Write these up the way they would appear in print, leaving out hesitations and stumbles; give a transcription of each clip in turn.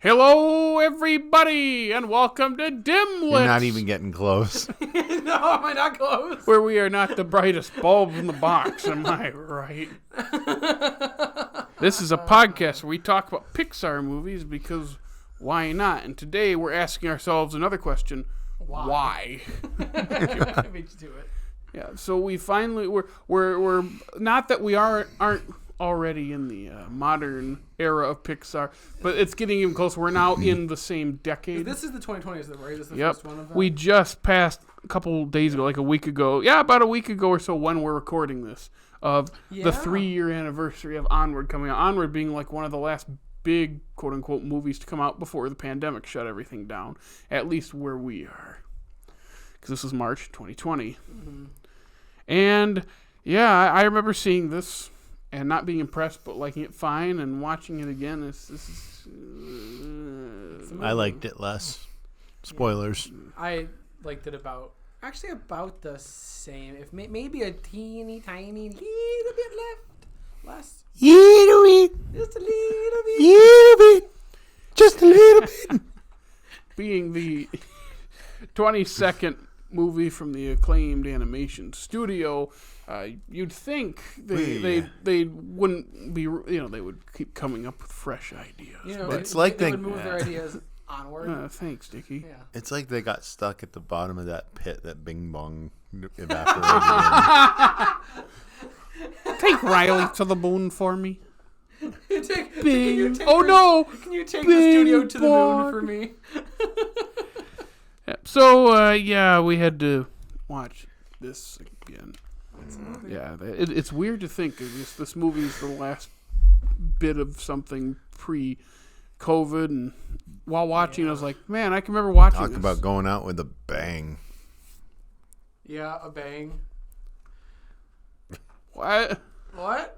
Hello, everybody, and welcome to Dimlits. You're not even getting close. No, am I not close? Where we are not the brightest bulb in the box, am I right? This is a podcast where we talk about Pixar movies because why not? And today we're asking ourselves another question. Why? I beat you to it. Yeah, so we finally, we're not that we aren't already in the modern era of Pixar, but it's getting even closer. We're now in the same decade. This is the 2020s, right? This is the Yep. first one of them? We just passed a couple days ago, like a week ago. Yeah, about a week ago or so when we're recording this, of the 3-year anniversary of Onward coming out. Onward being like one of the last big, quote-unquote, movies to come out before the pandemic shut everything down, at least where we are. Because this was March 2020. Mm-hmm. And, yeah, I remember seeing this and not being impressed, but liking it fine, and watching it again. I liked it less. Spoilers. I liked it about the same. If maybe a teeny tiny little bit less. Little bit. Just a little bit. Little bit. Just a little bit. Being the 22nd movie from the acclaimed animation studio, you'd think they wouldn't be, they would keep coming up with fresh ideas. It's like they would move their ideas onward. Thanks, Dickey. Yeah. It's like they got stuck at the bottom of that pit that Bing Bong evaporated Take Riley to the moon for me. Can No! Can you take the studio to the moon for me? So, we had to watch this again. Yeah, it's weird to think this movie is the last bit of something pre-COVID, and while watching, I was like, man, I can remember watching Talk this. about going out with a bang. Yeah, a bang. What? What?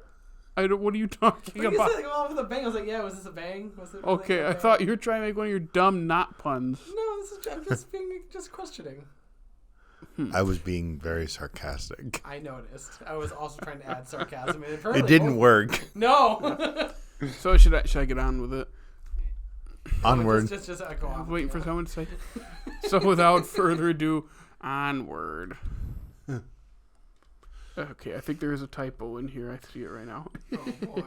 What are you talking You about? said go off with a bang. I was like, yeah, was this a bang? Was it Okay, I thought you were trying to make one of your dumb not puns. No, I'm just just questioning. I was being very sarcastic. I noticed. I was also trying to add sarcasm. It didn't work. No. So should I get on with it? Onward. Just go on. Waiting for someone to say. So without further ado, Onward. Okay, I think there is a typo in here. I see it right now. Oh boy.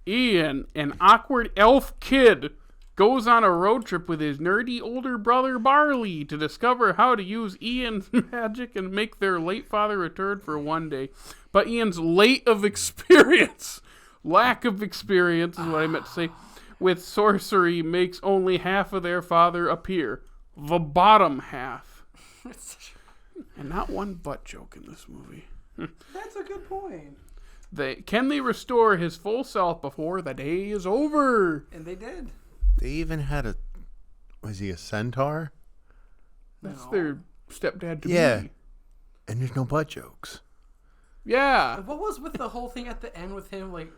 Ian, an awkward elf kid, goes on a road trip with his nerdy older brother Barley to discover how to use Ian's magic and make their late father return for one day. But Ian's lack of experience is what I meant to say, with sorcery makes only half of their father appear. The bottom half. And not one butt joke in this movie. That's a good point. Can they restore his full self before the day is over? And they did. They even had was he a centaur? That's their stepdad to be. Yeah. And there's no butt jokes. Yeah. What was with the whole thing at the end with him, like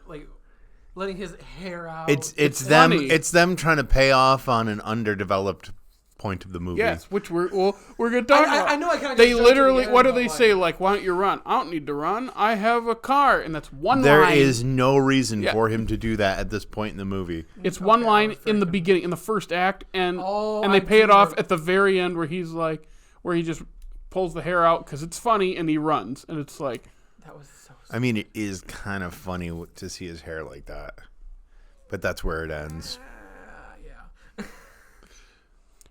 letting his hair out? It's funny. them trying to pay off on an underdeveloped point of the movie. Yes, which we're going to talk about. I know I kind of. They literally, what do they say? Like, why don't you run? I don't need to run. I have a car, and that's one line. There is no reason for him to do that at this point in the movie. It's one line in the beginning, in the first act, and they pay it off at the very end where he's like, where he just pulls the hair out because it's funny, and he runs, and it's like. That was so. I mean, it is kind of funny to see his hair like that, but that's where it ends. Yeah.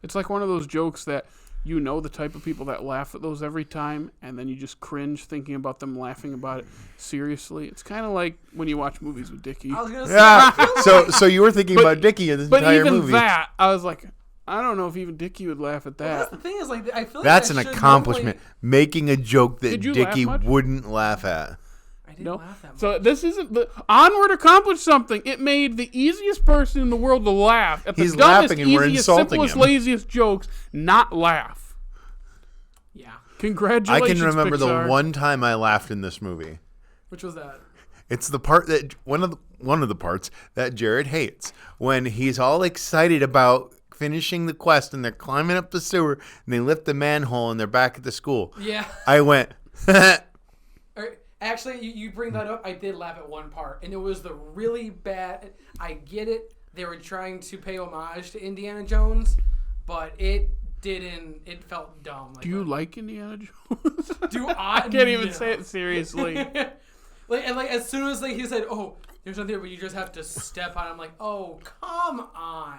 It's like one of those jokes that the type of people that laugh at those every time, and then you just cringe thinking about them laughing about it seriously. It's kind of like when you watch movies with Dickey. I was gonna say. Yeah. So you were thinking about Dickey in this entire movie. But even that, I was like, I don't know if even Dickey would laugh at that. Well, that's the thing is, I feel like that's an accomplishment. Making a joke that Dickey wouldn't laugh at. I didn't laugh that much. So this isn't Onward accomplished something. It made the easiest person in the world to laugh at the He's dumbest, laughing and we're easiest, insulting simplest, him. laziest jokes not laugh. Yeah. Congratulations, I can remember Pixar. the one time I laughed in this movie. Which was that? It's the part that one of the parts that Jared hates when he's all excited about finishing the quest and they're climbing up the sewer and they lift the manhole and they're back at the school. Yeah. I went. Actually, you bring that up. I did laugh at one part, and it was the really bad. I get it. they were trying to pay homage to Indiana Jones, but it didn't. It felt dumb. Do you like Indiana Jones? Do I? I can't even say it seriously. like as soon as he said, "Oh, there's nothing there, but you just have to step on," I'm like, "Oh, come on!"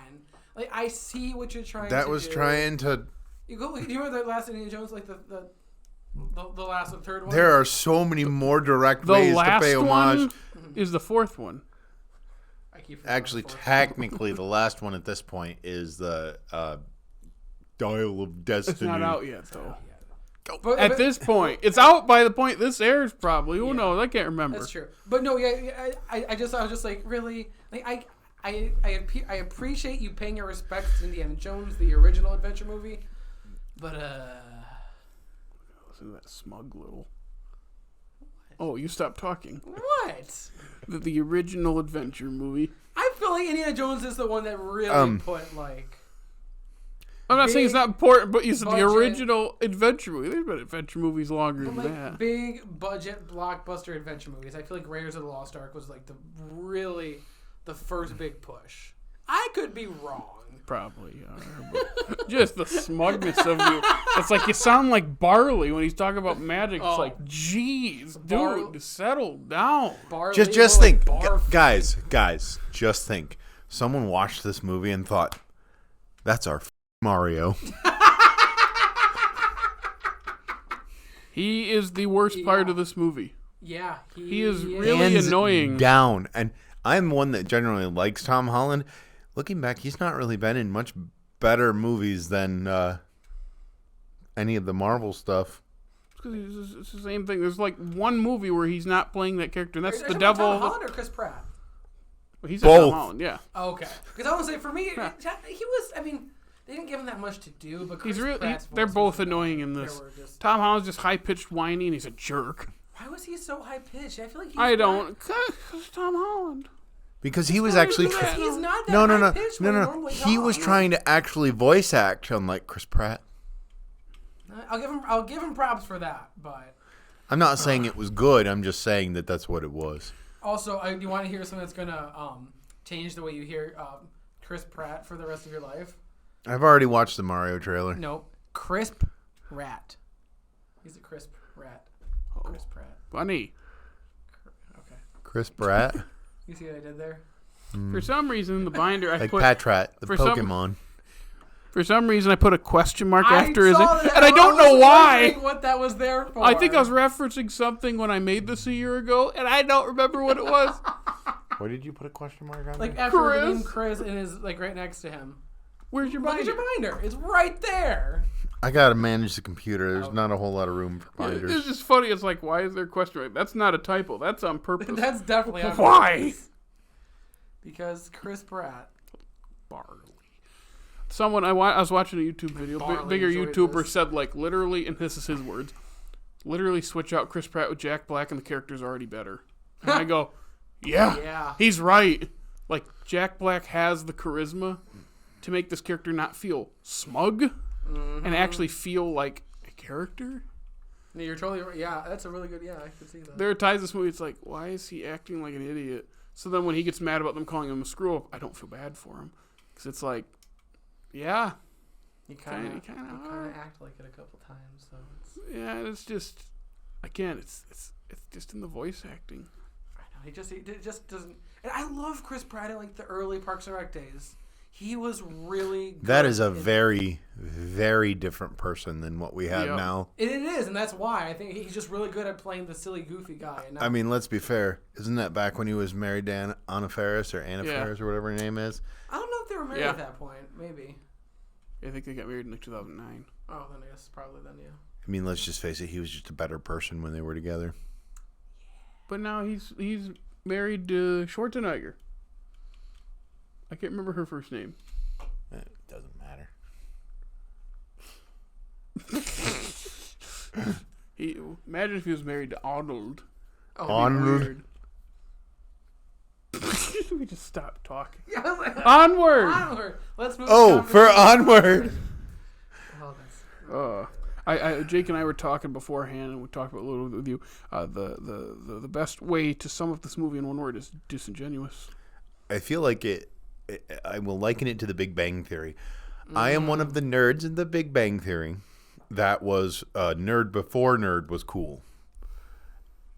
Like I see what you're trying. That to was do. trying to. You remember the last Indiana Jones, like the last and third one? There are so many more direct The ways to last pay homage. one is the fourth one. I keep forgetting Actually, the fourth technically, the last one at this point is the Dial of Destiny. It's not out yet, though. one. But, At this point, it's out by the point this airs. Probably. Who knows? I can't remember. That's true. But no, I was just like, really, like I appreciate you paying your respects to Indiana Jones, the original adventure movie, but Listen to that smug little. Oh, you stopped talking. what? The original adventure movie. I feel like Indiana Jones is the one that really put like. I'm not saying it's not important, but you said the budget. original adventure movie. There's been adventure movies longer than Like that. big budget blockbuster adventure movies. I feel like Raiders of the Lost Ark was like the first big push. I could be wrong. Probably are. But just the smugness of you. It's like you sound like Barley when he's talking about magic. It's like, geez, dude, settle down. Barley, Just more think, like barf. guys, just think. Someone watched this movie and thought, "That's our Mario." He is the worst part of this movie. Yeah, He is really Hands annoying. down. And I'm one that generally likes Tom Holland. Looking back, he's not really been in much better movies than any of the Marvel stuff. It's the same thing. There's like one movie where he's not playing that character, and that's Are the you talking about devil. Tom Holland or Chris Pratt? He's Both. Tom Holland, yeah. Okay, because I want to say for me, he was. I mean, they didn't give him that much to do, but Chris He's really. Pratt's They're voice both was annoying in They this. were just- Tom Holland's just high pitched, whiny, and he's a jerk. Why was he so high pitched? I feel like I don't. Cause Tom Holland. Because he was actually Because he's not that no. high pitched when he normally He was talks. trying to actually voice act, unlike Chris Pratt. I'll give him props for that, but I'm not saying it was good. I'm just saying that that's what it was. also, you want to hear something that's gonna change the way you hear Chris Pratt for the rest of your life? I've already watched the Mario trailer. Nope, crisp rat. He's a crisp rat. Chris Pratt. Funny. Okay, Chris Pratt, you see what I did there? For some reason, the binder I like put. Patrat, the for some- Pokemon. For some reason, I put a question mark after his, saw that. and I don't know was why. wondering what that was there for. I think I was referencing something when I made this a year ago, and I don't remember what it was. Where did you put a question mark on? like after the Chris. name Chris and is like right next to him. Where's your Look binder? at your binder. It's right there. I gotta manage the computer. There's not a whole lot of room for binders. It's just funny. It's like, why is there a question mark? That's not a typo. That's on purpose. That's definitely on Why? purpose. Because Chris Pratt. Barley. Someone I was watching a YouTube video. Barley Bigger enjoyed YouTuber this. said like literally, and this is his words, literally switch out Chris Pratt with Jack Black, and the character's already better. And I go, Yeah. he's right. Like Jack Black has the charisma to make this character not feel smug and actually feel like a character. You're totally right. Yeah, that's a really good. Yeah, I could see that. There are times in this movie it's like, why is he acting like an idiot? So then when he gets mad about them calling him a screw up, I don't feel bad for him because it's like, yeah, You kind of Kinda act like it a couple times, so it's just again, it's just in the voice acting. I know he just doesn't. And I love Chris Pratt in like the early Parks and Rec days. He was really good. That is a very, very different person than what we have Yep. now. It is, and that's why I think he's just really good at playing the silly, goofy guy. And I mean, let's be fair. Isn't that back when he was married to Anna Faris or Anna Yeah. Faris or whatever her name is? I don't know if they were married Yeah. at that point. Maybe. I think they got married in like 2009. Oh, then I guess probably then, yeah. I mean, let's just face it. He was just a better person when they were together. But now he's married to Schwarzenegger. I can't remember her first name. It doesn't matter. Imagine if he was married to Arnold. Oh, Onward. We just stopped talking. yeah, I was like, Onward. Onward. Let's move. Oh, the for conversation. Onward. Oh, that's. Jake and I were talking beforehand, and we talked about a little bit with you. The best way to sum up this movie in one word is disingenuous. I feel like it I will liken it to the Big Bang Theory. I am one of the nerds in the Big Bang Theory that was a nerd before nerd was cool.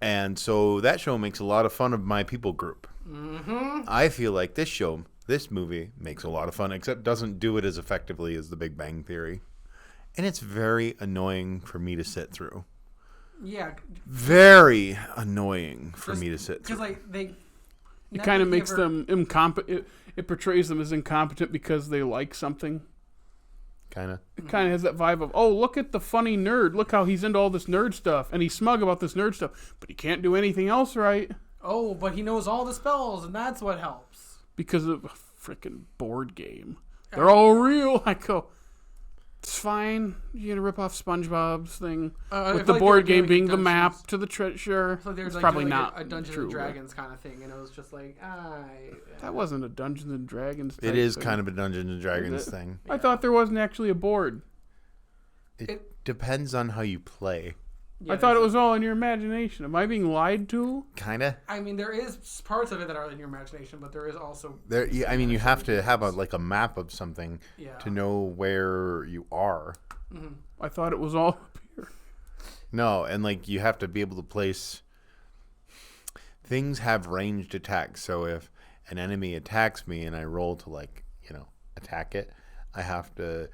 And so that show makes a lot of fun of my people group. Mm-hmm. I feel like this movie makes a lot of fun, except doesn't do it as effectively as the Big Bang Theory. And it's very annoying for me to sit through. Yeah. Very annoying for me to sit through. Because it kind of makes them incompetent. It portrays them as incompetent because they like something. Kind of. It kind of has that vibe of, oh, look at the funny nerd. Look how he's into all this nerd stuff. And he's smug about this nerd stuff. But he can't do anything else right. Oh, but he knows all the spells, and that's what helps. Because of a freaking board game. They're all real. I go, it's fine. You're going to rip off SpongeBob's thing. With the board game being the map to the treasure. So it's probably not a Dungeons true, and Dragons kind of thing, and it was just like, that wasn't a Dungeons and Dragons thing. It is kind of a Dungeons and Dragons thing. I thought there wasn't actually a board. It depends on how you play. Yeah, I thought it was all in your imagination. Am I being lied to? Kind of. I mean, there is parts of it that are in your imagination, but there is also... Yeah, I mean, you have to have a map of something to know where you are. Mm-hmm. I thought it was all up here. No, and you have to be able to place... Things have ranged attacks, so if an enemy attacks me and I roll to, attack it, I have to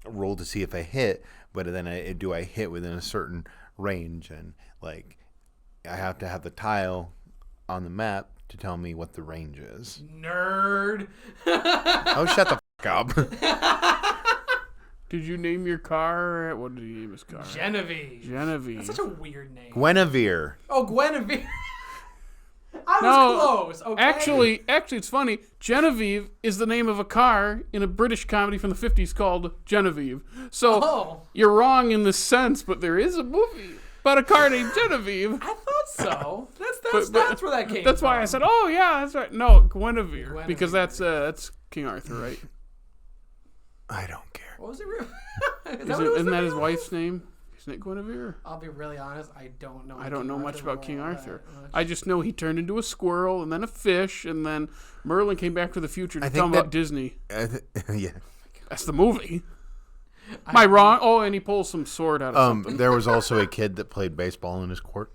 roll to see if I hit, but then do I hit within a certain range, and I have to have the tile on the map to tell me what the range is. Nerd. Oh, shut the up. Did you name your car? What did you name his car? Genevieve. Genevieve. That's such a weird name. Guinevere. Oh, Guinevere. I was close. Okay. Actually, it's funny. Genevieve is the name of a car in a British comedy from the 50s called Genevieve. So you're wrong in this sense, but there is a movie about a car named Genevieve. I thought so. That's where that came from. That's why I said, oh, yeah, that's right. No, Guinevere. Because that's King Arthur, right? I don't care. What was it? Isn't that his wife's name? Isn't it Guinevere? I'll be really honest. I don't know. I don't know much about King Arthur. I just know he turned into a squirrel and then a fish, and then Merlin came back to the future to tell him about Disney. Yeah. That's the movie. Am I wrong? Oh, and he pulls some sword out of something. There was also a kid that played baseball in his court.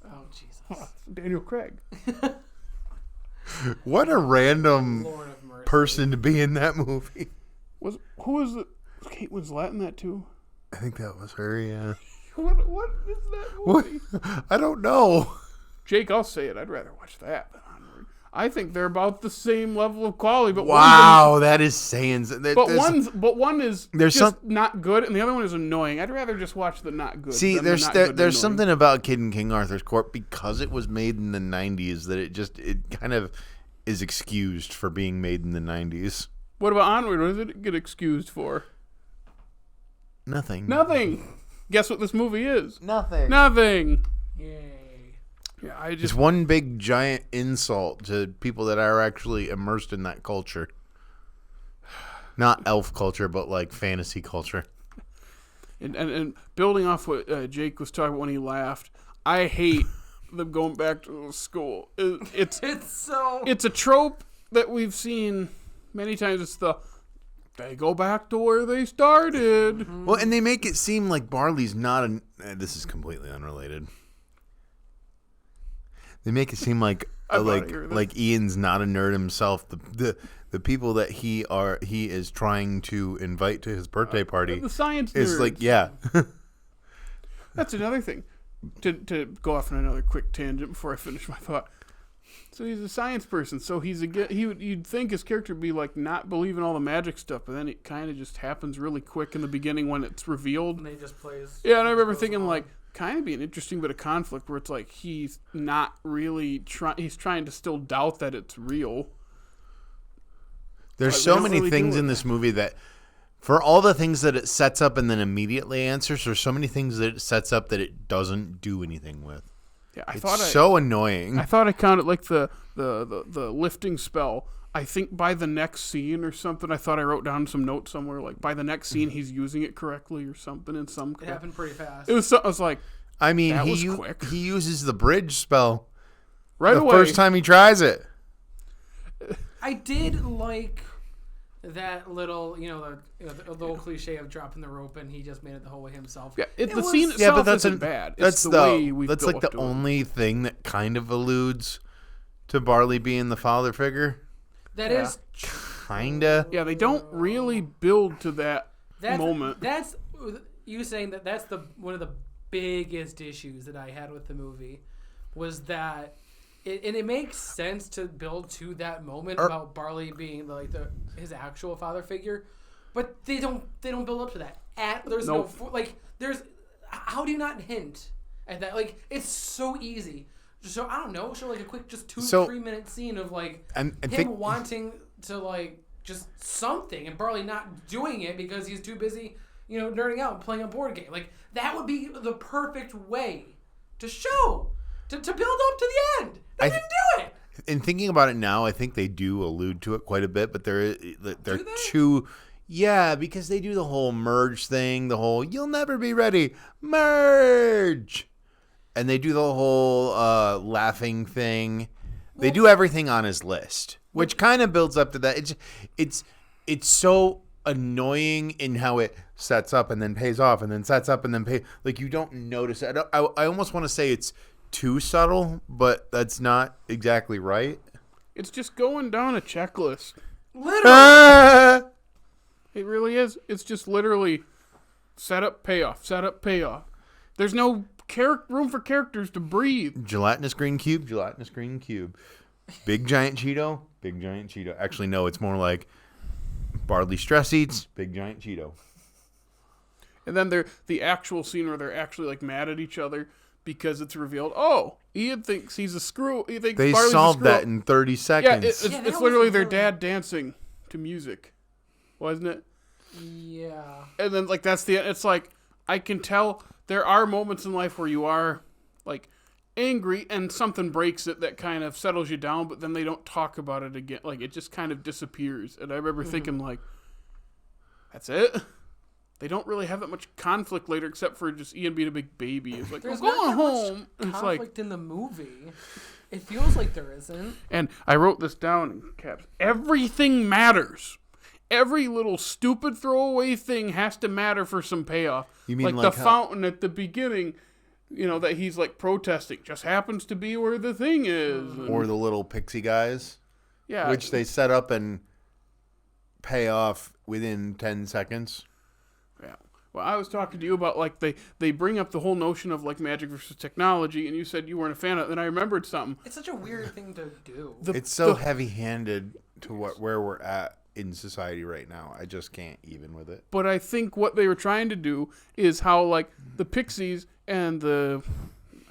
Oh, Jesus. Daniel Craig. What a random person to be in that movie. Who was it? Was Kate Winslet in that too? I think that was her, yeah. What is that movie? What? I don't know. Jake, I'll say it. I'd rather watch that than Onward. I think they're about the same level of quality. But that is saying... one is just not good, and the other one is annoying. I'd rather just watch the not good. See, there's something about Kid in King Arthur's Court, because it was made in the 90s, that it kind of is excused for being made in the 90s. What about Onward? What does it get excused for? Nothing. Guess what this movie is? Nothing. Yay. Yeah, it's one big giant insult to people that are actually immersed in that culture. Not elf culture, but fantasy culture. And building off what Jake was talking about when he laughed, I hate them going back to school. It's a trope that we've seen many times. It's they go back to where they started. Mm-hmm. Well, and they make it seem like Barley's not this is completely unrelated. They make it seem like Ian's not a nerd himself. The people that he is trying to invite to his birthday party, the science is nerds. That's another thing. To go off on another quick tangent before I finish my thought. So he's a science person. So you'd think his character would be not believing all the magic stuff, but then it kind of just happens really quick in the beginning when it's revealed. And he just plays. Yeah, and I remember thinking kind of be an interesting bit of conflict where it's he's not really he's trying to still doubt that it's real. There's so many things in this movie that, for all the things that it sets up and then immediately answers, there's so many things that it sets up that it doesn't do anything with. Yeah, it's so annoying. I thought I counted the lifting spell. I think by the next scene or something, I thought I wrote down some notes somewhere by the next scene he's using it correctly or something in some. It happened pretty fast. I was like, I mean, that was quick. He uses the bridge spell right the away. First time he tries it. I did like that little, the little cliche of dropping the rope and he just made it the whole way himself. Yeah, the scene itself isn't bad. It's the way we That's like the only thing that kind of alludes to Barley being the father figure. That is kinda. Yeah, they don't really build to that moment. That's you saying that's one of the biggest issues that I had with the movie was that. It makes sense to build to that moment about Barley being his actual father figure, but they don't build up to that. How do you not hint at that? Like, it's so easy. So I don't know. Show like a quick just 2-3 minute scene of him wanting to just something and Barley not doing it because he's too busy nerding out and playing a board game. Like, that would be the perfect way to show. To build up to the end. They didn't do it. In thinking about it now, I think they do allude to it quite a bit, but they're too... Yeah, because they do the whole merge thing, the whole, you'll never be ready, merge! And they do the whole laughing thing. They do everything on his list, which kind of builds up to that. It's so annoying in how it sets up and then pays off and then sets up and then pays... Like, you don't notice it. I almost want to say it's too subtle, but that's not exactly right. It's just going down a checklist. Literally. It really is. It's just literally setup, payoff, setup, payoff. There's no room for characters to breathe. Gelatinous green cube, gelatinous green cube. Big giant Cheeto, big giant Cheeto. Actually, no, it's more like Barley stress eats, big giant Cheeto. And then the actual scene where they're actually mad at each other. Because it's revealed, Ian thinks he's a screw. He thinks they Barley's solved a screw. that in 30 seconds. Yeah, it's literally their dad dancing to music, wasn't it? Yeah. And then that's the. It's I can tell there are moments in life where you are angry and something breaks it that kind of settles you down, but then they don't talk about it again. It just kind of disappears. And I remember thinking that's it. They don't really have that much conflict later, except for just Ian being a big baby. It's there's we're going home. Much conflict in the movie. It feels like there isn't. And I wrote this down in caps. Everything matters. Every little stupid throwaway thing has to matter for some payoff. You mean the fountain at the beginning, that he's protesting, just happens to be where the thing is. Or the little pixie guys. Yeah. Which they set up and pay off within 10 seconds. Yeah. Well, I was talking to you about they bring up the whole notion of magic versus technology, and you said you weren't a fan of it. And I remembered something. It's such a weird thing to do. It's so heavy-handed to where we're at in society right now. I just can't even with it. But I think what they were trying to do is how the pixies and the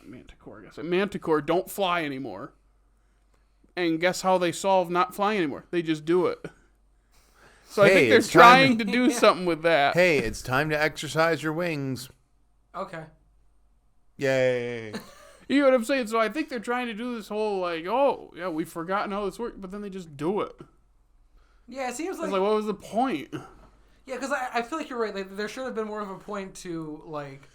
Manticore don't fly anymore. And guess how they solve not flying anymore? They just do it. So I think they're trying to do something with that. Hey, it's time to exercise your wings. Okay. Yay. You know what I'm saying? So I think they're trying to do this whole we've forgotten how this works, but then they just do it. Yeah, it seems what was the point? Yeah, because I feel like you're right. There should have been more of a point to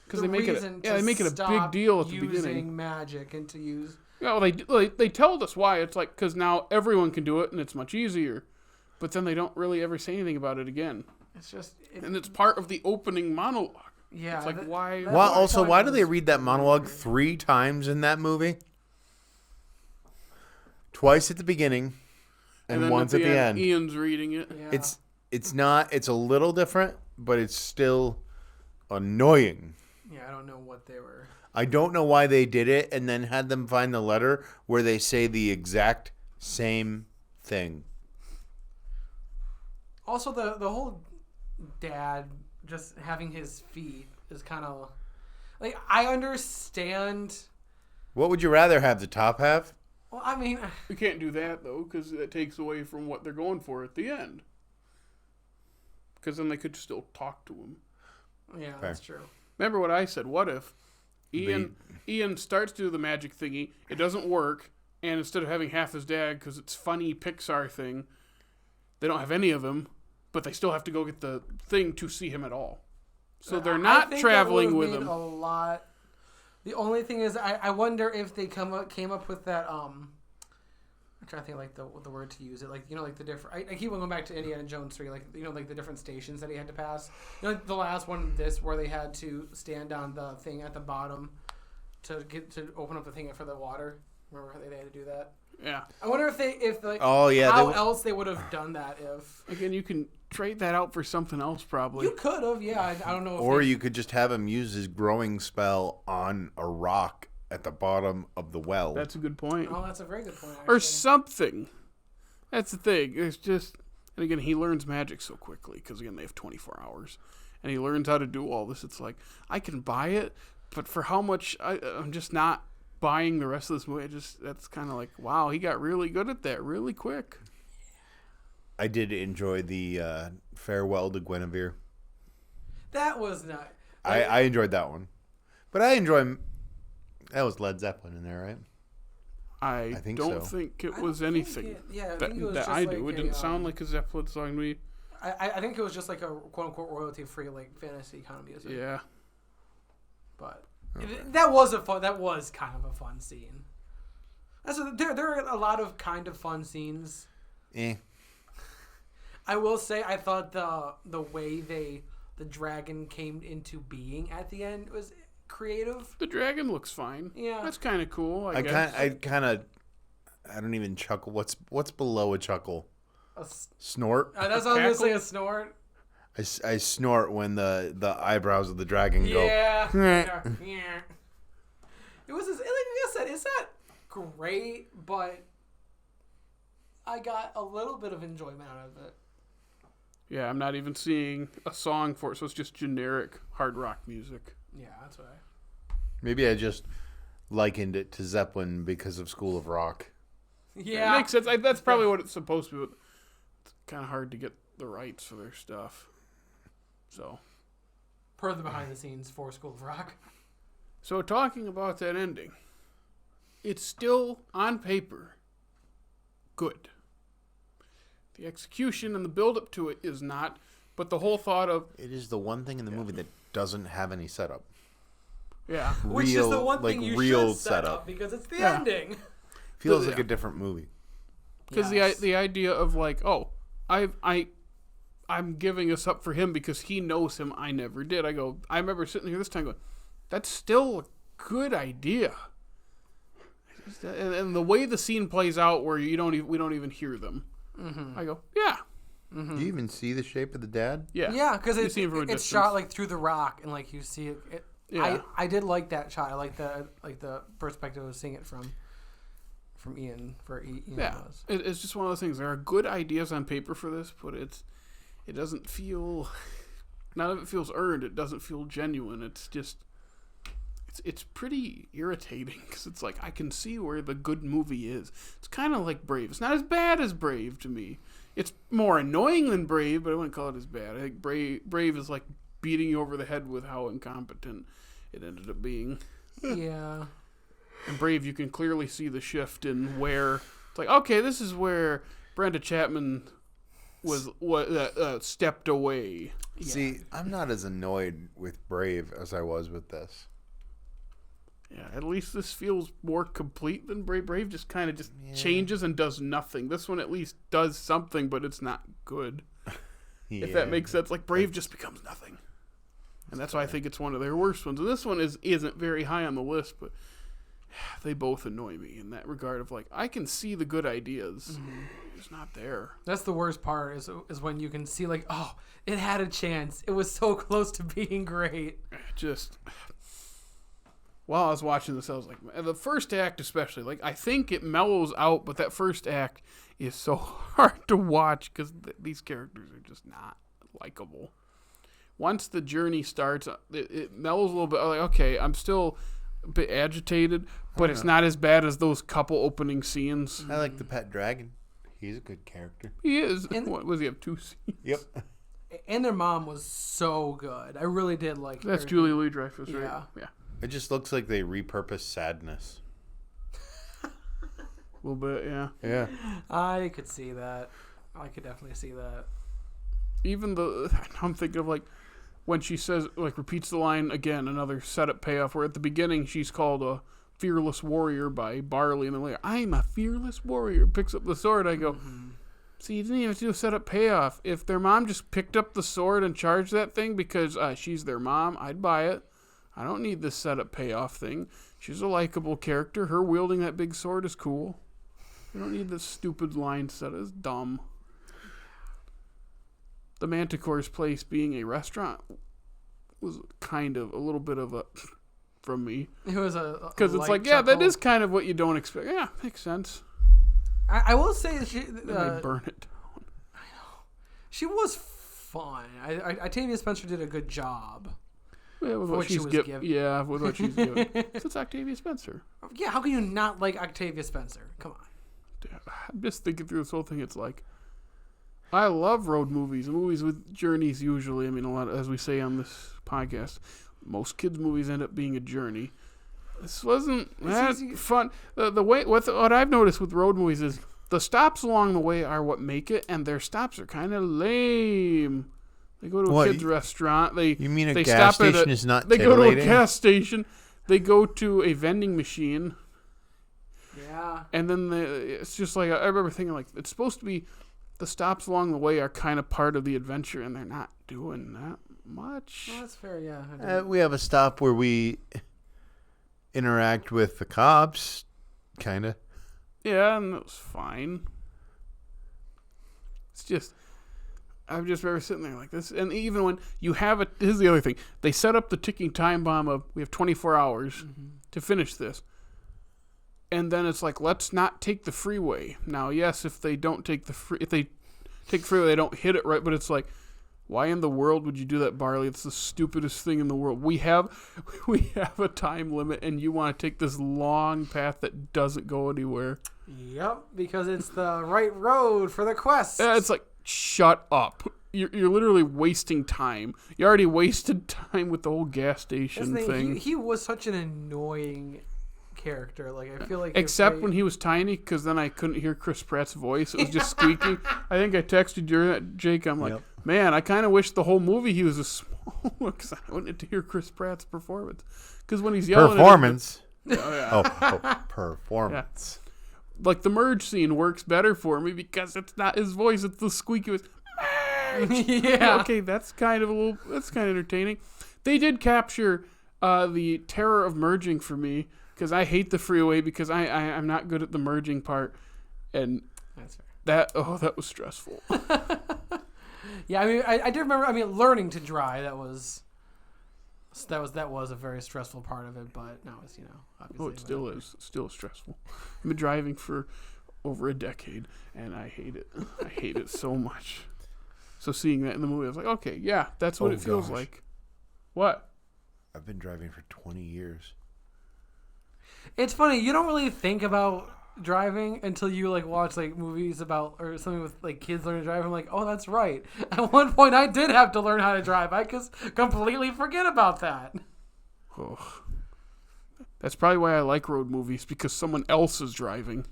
because they make it a big deal at the beginning. Using magic and to use. Yeah, they told us why. It's because now everyone can do it and it's much easier. But then they don't really ever say anything about it again. It's just... and it's part of the opening monologue. Yeah. It's why... Why do they read that monologue 3 times in that movie? Twice at the beginning and once at the end. Ian's reading it. Yeah. It's a little different, but it's still annoying. Yeah, I don't know what they were... I don't know why they did it and then had them find the letter where they say the exact same thing. Also, the whole dad just having his feet is kind of... I understand... What would you rather have, the top half? Well, I mean... We can't do that, though, because that takes away from what they're going for at the end. Because then they could still talk to him. Yeah, that's true. Remember what I said? What if Ian starts to do the magic thingy, it doesn't work, and instead of having half his dad, because it's funny Pixar thing... They don't have any of him, but they still have to go get the thing to see him at all. So they're not traveling with him. A lot. The only thing is, I wonder if they came up with that I'm trying to think like the word to use it, like like the different. I keep going back to Indiana Jones 3, like like the different stations that he had to pass. Like the last one, where they had to stand on the thing at the bottom to open up the thing for the water. Remember they had to do that? Yeah. I wonder if how else they would have done that if. Again, you can trade that out for something else probably. You could have, yeah. I don't know. Or you could just have him use his growing spell on a rock at the bottom of the well. That's a good point. Oh, that's a very good point. Actually. Or something. That's the thing. It's just, and again, he learns magic so quickly because again they have 24 hours, and he learns how to do all this. It's like I can buy it, but for how much? I'm just not buying the rest of this movie. That's kind of like, wow, he got really good at that really quick. I did enjoy the farewell to Guinevere. That was not. I enjoyed that one, but I enjoy. That was Led Zeppelin in there, right? I don't think it was anything. That I do. It didn't sound like a Zeppelin song to me. I think it was just like a quote unquote royalty free like fantasy kind of music. Yeah. But that was kind of a fun scene. There are a lot of kind of fun scenes. I will say I thought the way the dragon came into being at the end was creative. The dragon looks fine. Yeah, that's kind of cool. I guess. I don't even chuckle. What's below a chuckle? A snort. That's what I was gonna say. A snort. I snort when the eyebrows of the dragon go. Yeah. Yeah. It was. Like I said, it's not great, but I got a little bit of enjoyment out of it. Yeah, I'm not even seeing a song for it, so it's just generic hard rock music. Yeah, that's what Maybe I just likened it to Zeppelin because of School of Rock. Yeah. It makes sense. That's probably what it's supposed to be. But it's kind of hard to get the rights for their stuff. So. Per the behind the scenes for School of Rock. So talking about that ending, it's still, on paper, good. The execution and the build-up to it is not, but the whole thought of... It is the one thing in the movie that doesn't have any setup. Yeah. Which is the one thing you should set up because it's the ending. Feels like a different movie. Because the idea of like, oh, I'm giving us up for him because he knows him. I never did. I remember sitting here this time going, that's still a good idea. And the way the scene plays out, where we don't even hear them. Mm-hmm. I go, yeah. Mm-hmm. Do you even see the shape of the dad? Yeah. Yeah, because it's shot like through the rock, and like you see it. Yeah. I did like that shot. I like the perspective of seeing it from Ian for Ian. Yeah, it's just one of those things. There are good ideas on paper for this, but it doesn't feel. None of it feels earned. It doesn't feel genuine. It's just. It's pretty irritating because it's like I can see where the good movie is. It's kind of like Brave. It's not as bad as Brave to me. It's more annoying than Brave, but I wouldn't call it as bad. I think Brave is like beating you over the head with how incompetent it ended up being. Yeah. And Brave, you can clearly see the shift in where it's like, okay, this is where Brenda Chapman was stepped away. Yeah. See, I'm not as annoyed with Brave as I was with this. Yeah, at least this feels more complete than Brave. Brave just kind of changes and does nothing. This one at least does something, but it's not good. Yeah. If that makes sense. Like, Brave just becomes nothing. And that's why I think it's one of their worst ones. And this one isn't very high on the list, but they both annoy me in that regard of, like, I can see the good ideas. Mm-hmm. It's not there. That's the worst part is when you can see, like, oh, it had a chance. It was so close to being great. Just... While I was watching this, I was like, the first act especially, like, I think it mellows out, but that first act is so hard to watch because these characters are just not likable. Once the journey starts, it mellows a little bit. I'm like, okay, I'm still a bit agitated, but it's not as bad as those couple opening scenes. I like the pet dragon. He's a good character. He is. And what was he have 2 scenes? Yep. And their mom was so good. I really did like her. That's Julia Louis-Dreyfus, right? Yeah. Yeah. It just looks like they repurposed sadness. A little bit, yeah. Yeah. I could see that. I could definitely see that. Even I'm thinking of, like, when she says, like, repeats the line again, another setup payoff, where at the beginning she's called a Fearless Warrior by Barley, and they're like, I'm a fearless warrior. Picks up the sword. I go, see, you didn't even do a setup payoff. If their mom just picked up the sword and charged that thing because she's their mom, I'd buy it. I don't need this setup payoff thing. She's a likable character. Her wielding that big sword is cool. I don't need this stupid line set. It's dumb. The Manticore's place being a restaurant was kind of a little bit of a from me. It was because it's like, chuckle. That is kind of what you don't expect. Yeah, makes sense. I will say that they burn it down. I know. She was fun. Octavia Spencer did a good job. Yeah, with what she's given. Yeah, with what she's given. It's Octavia Spencer. Yeah, how can you not like Octavia Spencer? Come on. I'm just thinking through this whole thing. It's like, I love road movies with journeys usually. I mean, a lot, as we say on this podcast, most kids' movies end up being a journey. This wasn't that fun. The way what I've noticed with road movies is the stops along the way are what make it, and their stops are kind of lame. They go to a kid's restaurant. You mean a gas station is not They go to a gas station. They go to a vending machine. Yeah. And then it's just like, I remember thinking, like, it's supposed to be the stops along the way are kind of part of the adventure, and they're not doing that much. Well, that's fair, yeah. We have a stop where we interact with the cops, kind of. Yeah, and it was fine. It's just, I've just remember sitting there like this, and even when you have it, here's the other thing. They set up the ticking time bomb of, we have 24 hours to finish this. And then it's like, let's not take the freeway. Now, yes, if they take the freeway, they don't hit it right, but it's like, why in the world would you do that, Barley? It's the stupidest thing in the world. We have a time limit, and you want to take this long path that doesn't go anywhere. Yep, because it's the right road for the quest. It's like, shut up. You're literally wasting time. You already wasted time with the whole gas station thing. He was such an annoying character. Like, I feel like except when he was tiny, because then I couldn't hear Chris Pratt's voice. It was just squeaking. I think I texted you, Jake. I'm like, man, I kind of wish the whole movie he was a small because I wanted to hear Chris Pratt's performance. Because when he's yelling, performance. Yeah. Performance. Like the merge scene works better for me because it's not his voice; it's the squeaky voice. Yeah. Okay, that's kind of entertaining. They did capture the terror of merging for me. Because I hate the freeway because I'm not good at the merging part, and that's fair. That was stressful. Yeah, I mean, I do remember. I mean, learning to drive that was a very stressful part of it. But now it's obviously. Oh, it still is. It's still stressful. I've been driving for over a decade, and I hate it. I hate it so much. So seeing that in the movie, I was like, okay, yeah, that's what it feels like. What? I've been driving for 20 years. It's funny, you don't really think about driving until you watch movies about or something with kids learning to drive. I'm like, oh, that's right. At one point, I did have to learn how to drive. I just completely forget about that. Oh. That's probably why I like road movies, because someone else is driving.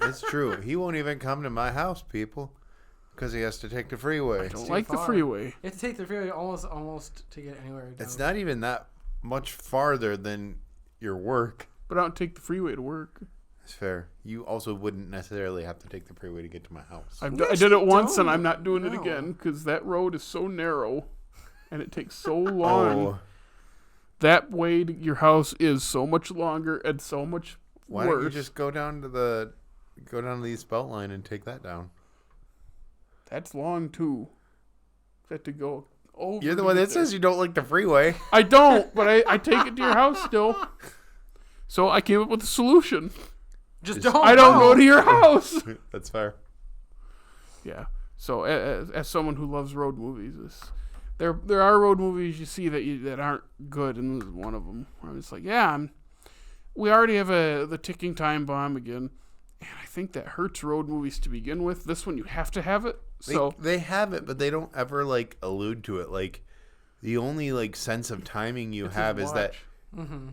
It's true. He won't even come to my house, people, because he has to take the freeway. I don't like the freeway. You have to take the freeway almost to get anywhere. It's not even that much farther than your work. But I don't take the freeway to work. That's fair. You also wouldn't necessarily have to take the freeway to get to my house. I did it once, and I'm not doing it again, because that road is so narrow, and it takes so long. Oh. That way to your house is so much longer and so much Why worse. don't you just go down to the East Belt Line and take that down? That's long, too. You have to go over. You're the one that says you don't like the freeway. I don't, but I take it to your house still. So I came up with a solution. I don't go to your house. That's fair. Yeah. So as someone who loves road movies, there are road movies you see that aren't good, and this is one of them. Where it's like, we already have the ticking time bomb again, and I think that hurts road movies to begin with. This one you have to have it. So they have it, but they don't ever allude to it. The only sense of timing you have is that. Mm-hmm.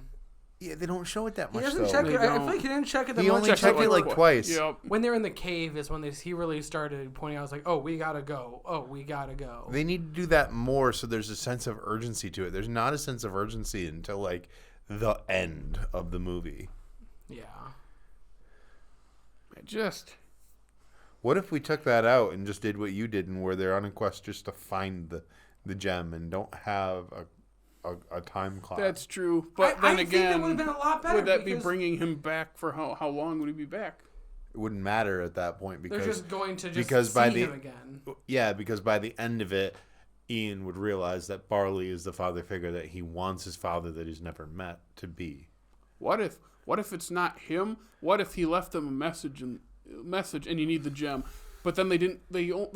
Yeah, they don't show it that much. He doesn't check it. I feel like he didn't check it. He only checked it twice. Yep. When they're in the cave is when he really started pointing out. I was like, oh, we gotta go. Oh, we gotta go. They need to do that more, so there's a sense of urgency to it. There's not a sense of urgency until the end of the movie. Yeah. What if we took that out and just did what you did, and where they're on a quest just to find the gem and don't have a time clock? That's true, but then I again, think that would have been a lot better. Would that be bringing him back for how long would he be back? It wouldn't matter at that point because they're just going to see him again. Yeah, because by the end of it, Ian would realize that Barley is the father figure that he wants his father that he's never met to be. What if it's not him? What if he left them a message and you need the gem, but then they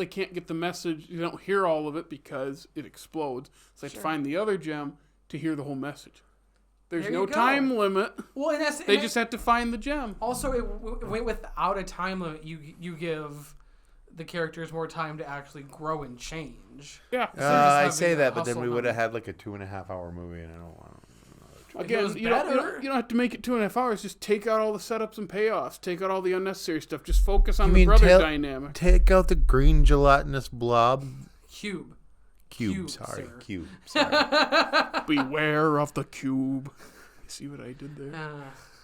can't get the message. You don't hear all of it because it explodes. So they have to find the other gem to hear the whole message. There's no time limit. Well, they just have to find the gem. Also, without a time limit, you give the characters more time to actually grow and change. Yeah. I say that, but then we would have had like a 2.5 hour movie, and I don't want to. Again, you don't have to make it 2.5 hours. Just take out all the setups and payoffs. Take out all the unnecessary stuff. Just focus on the brother dynamic. Take out the green gelatinous blob. Cube. Sorry. Beware of the cube. See what I did there?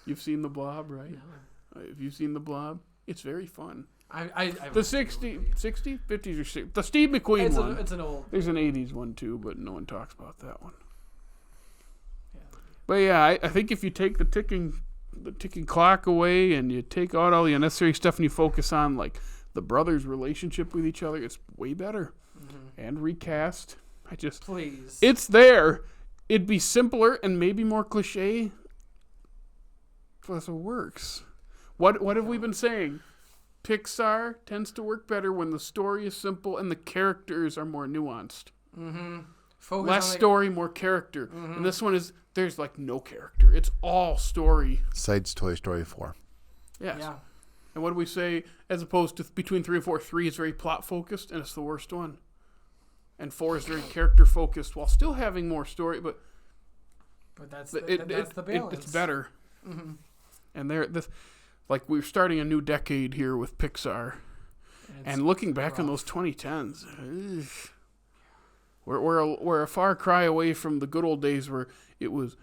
You've seen the blob, right? No. Have you seen the blob? It's very fun. The 50s or 60s. The Steve McQueen one. It's an old. There's an 80s one too, but no one talks about that one. But yeah, I think if you take the ticking clock away and you take out all the unnecessary stuff and you focus on like the brothers' relationship with each other, it's way better. Mm-hmm. And recast. Please. It's there. It'd be simpler and maybe more cliche. Plus it works. What have we been saying? Pixar tends to work better when the story is simple and the characters are more nuanced. Mm-hmm. Less story, more character. Mm-hmm. And this one there's like no character. It's all story. Besides Toy Story 4. Yes. Yeah. And what do we say as opposed to between 3 and 4? 3 is very plot focused and it's the worst one. And 4 is very character focused while still having more story, but that's the balance. It's better. Mm-hmm. And we're starting a new decade here with Pixar. And looking back on those 2010s, we're a far cry away from the good old days where it was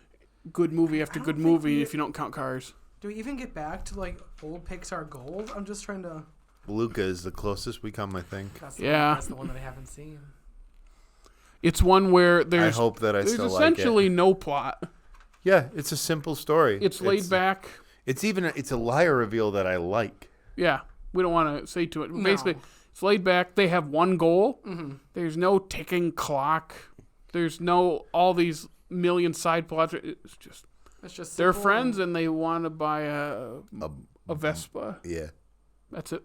good movie after good movie if you don't count Cars. Do we even get back to like old Pixar gold? I'm just trying to. Luca is the closest we come, I think. That's the one that I haven't seen. It's one where there's essentially no plot. Yeah, it's a simple story. It's laid back. It's a liar reveal that I like. Yeah, we don't want to say to it. No. Basically, it's laid back. They have one goal. Mm-hmm. There's no ticking clock. There's no all these million side plots. It's just they're friends and they want to buy a Vespa. Yeah, that's it.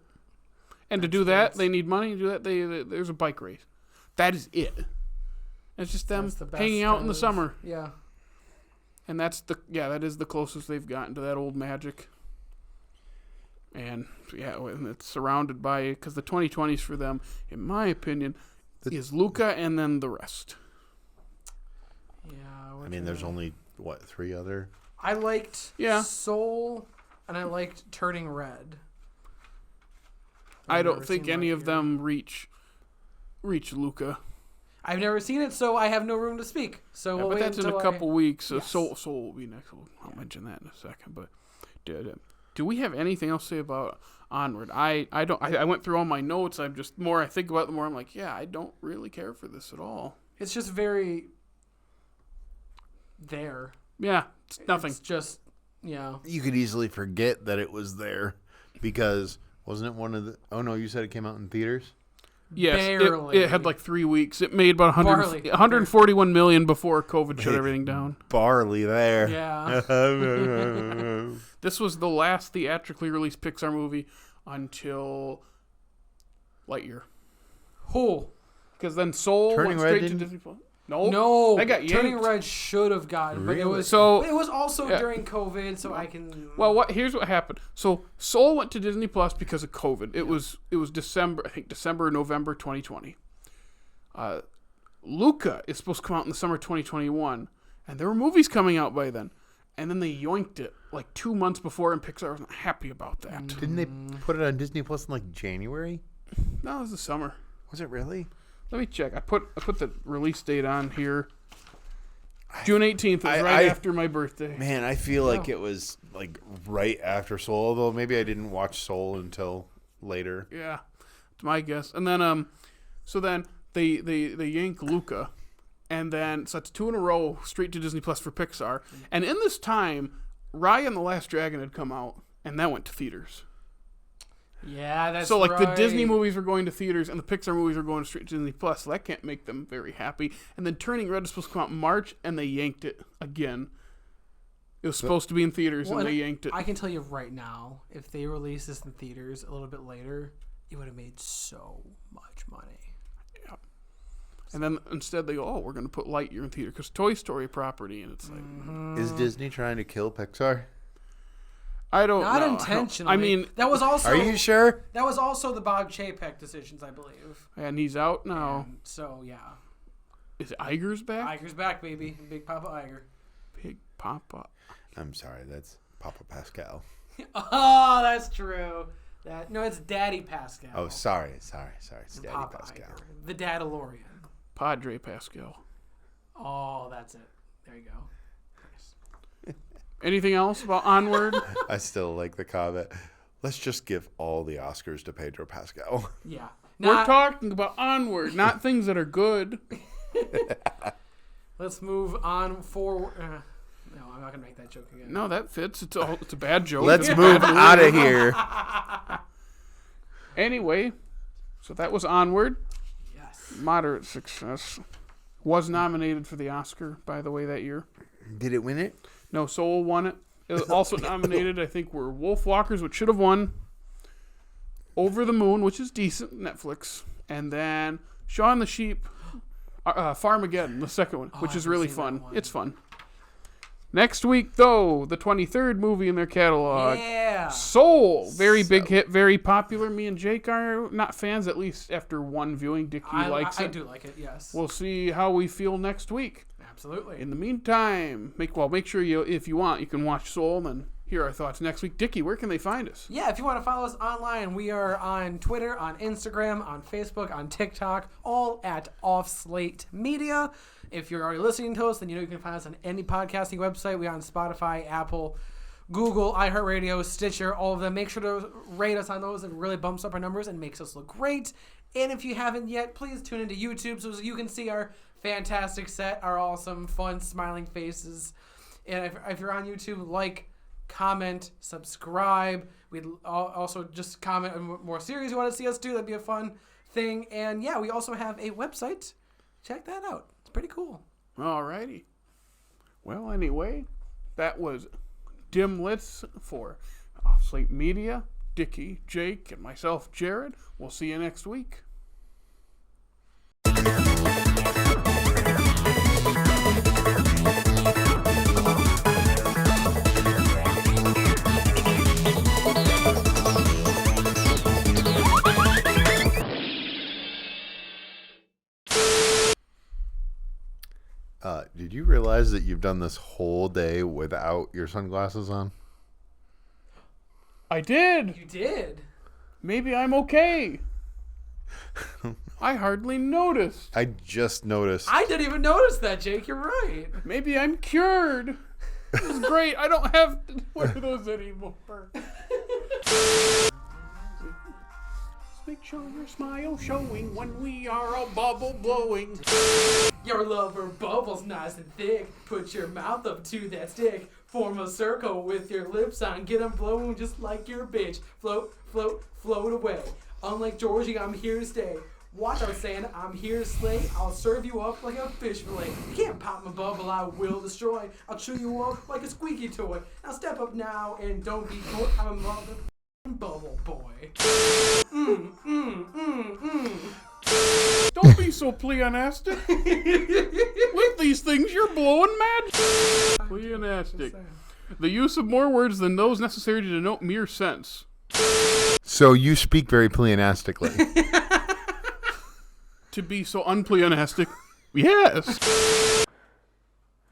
And to do that, they need money. To do that, there's a bike race. That is it. It's just them hanging out in the summer. Yeah. And that is the closest they've gotten to that old magic. And it's surrounded by, because the 2020s for them, in my opinion, is Luca and then the rest. Yeah. There's only, 3 other? I liked Soul, and I liked Turning Red. I don't think any of them reach Luca. I've never seen it, so I have no room to speak. So we'll but that's in a couple weeks. So yes. Soul will be next. I'll mention that in a second. But do we have anything else to say about Onward? I don't. I went through all my notes. I'm just more I think about it, the more I'm like, I don't really care for this at all. It's just very there. Yeah, it's nothing. It's just You could easily forget that it was there because wasn't it one of the? Oh no, you said it came out in theaters. Yes, it had like 3 weeks. It made about 141 million before COVID shut everything down. Barley there. Yeah. This was the last theatrically released Pixar movie until Lightyear. Oh. Because then Soul went straight to Disney Plus. No, I got yanked. Turning Red should have gotten, really? But it was also during COVID, so I can. Well, here's what happened. So Soul went to Disney Plus because of COVID. It was December, I think December or November 2020. Luca is supposed to come out in the summer 2021, and there were movies coming out by then. And then they yoinked it like 2 months before, and Pixar wasn't happy about that. Didn't they put it on Disney Plus in like January? No, it was the summer. Was it really? Let me check. I put the release date on here. June 18th was right after my birthday. Man, I feel like it was like right after Soul, although maybe I didn't watch Soul until later. Yeah, it's my guess. And then, so then they yank Luca, and then so that's 2 in a row straight to Disney Plus for Pixar. And in this time, Raya and the Last Dragon had come out, and that went to theaters. Yeah, that's so like right. the Disney movies were going to theaters, and the Pixar movies were going straight to Disney Plus. So that can't make them very happy. And then Turning Red is supposed to come out in March, and they yanked it again. It was supposed to be in theaters, and they yanked it. I can tell you right now, if they released this in theaters a little bit later, it would have made so much money. Yeah. And then instead they go, we're going to put Lightyear in theater because Toy Story property, and it's like, is Disney trying to kill Pixar? I don't know. Not intentionally. I mean, that was also. Are you sure? That was also the Bob Chapek decisions, I believe. And he's out now. And so yeah. Is Iger's back? Iger's back, baby. Big Papa Iger. Big Papa. I'm sorry, that's Papa Pascal. Oh, that's true. It's Daddy Pascal. Oh, sorry. It's Daddy Papa Pascal. Iger, the Dadalorian. Padre Pascal. Oh, that's it. There you go. Anything else about Onward? I still like the comment. Let's just give all the Oscars to Pedro Pascal. Yeah. We're talking about Onward, not things that are good. Let's move on forward. No, I'm not going to make that joke again. No, that fits. It's a bad joke. Let's move out of here. Anyway, so that was Onward. Yes. Moderate success. Was nominated for the Oscar, by the way, that year. Did it win it? No, Soul won it. It was also nominated, I think, were Wolf Walkers, which should have won. Over the Moon, which is decent, Netflix. And then Shaun the Sheep, Farmageddon, the second one, which is really fun. It's fun. Next week, though, the 23rd movie in their catalog. Yeah. Soul. Very big hit, very popular. Me and Jake are not fans, at least after one viewing. Dickey likes it. I do like it, yes. We'll see how we feel next week. Absolutely. In the meantime, make sure if you want, you can watch Soul and hear our thoughts next week. Dickey, where can they find us? Yeah, if you want to follow us online, we are on Twitter, on Instagram, on Facebook, on TikTok, all at Off Slate Media. If you're already listening to us, then you know you can find us on any podcasting website. We are on Spotify, Apple, Google, iHeartRadio, Stitcher, all of them. Make sure to rate us on those. It really bumps up our numbers and makes us look great. And if you haven't yet, please tune into YouTube so you can see our fantastic set, our awesome, fun, smiling faces. And if you're on YouTube, like, comment, subscribe. We'd also just comment on more series you want to see us do. That'd be a fun thing. And yeah, we also have a website. Check that out. It's pretty cool. Alrighty. Well, anyway, that was Dimlits for Off Slate Media. Dickey, Jake, and myself, Jared. We'll see you next week. Did you realize that you've done this whole day without your sunglasses on? I did. You did. Maybe I'm okay. I hardly noticed. I just noticed. I didn't even notice that, Jake. You're right. Maybe I'm cured. This is great. I don't have to wear those anymore. Make sure your smile showing when we are all bubble blowing. Your lover bubbles nice and thick. Put your mouth up to that stick. Form a circle with your lips on. Get them blowing just like your bitch. Float, float, float away. Unlike Georgie, I'm here to stay. Watch out, saying I'm here to slay. I'll serve you up like a fish fillet. You can't pop my bubble, I will destroy. I'll chew you up like a squeaky toy. Now step up now and don't be coy. I'm a mother bubble boy. Don't be so pleonastic. With these things, you're blowing mad. Pleonastic. The use of more words than those necessary to denote mere sense. So you speak very pleonastically. To be so unpleonastic. Yes.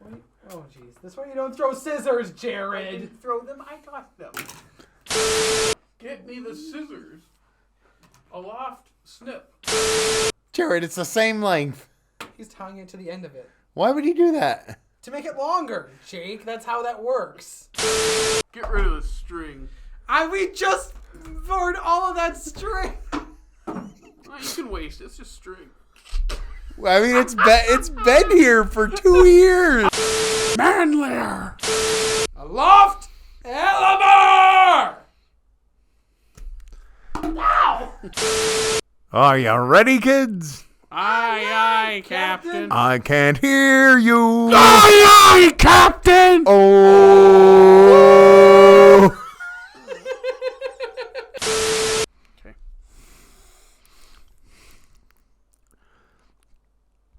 Wait. Oh, jeez. This way you don't throw scissors, Jared. I didn't throw them, I got them. Get me the scissors. Aloft, snip. Jared, it's the same length. He's tying it to the end of it. Why would he do that? to make it longer, Jake. That's how that works. Get rid of the string. We just poured all of that string. Well, you can waste it. It's just string. I mean, it's been here for 2 years. Manlair! Aloft! Elamar! Ow! Are you ready, kids? Aye, Captain. I can't hear you. Aye, Captain! Oh! Okay.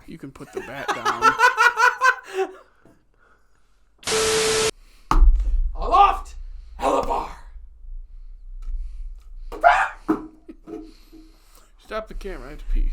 You can put the bat down. Aloft! Elamar! Stop the camera. I have to pee.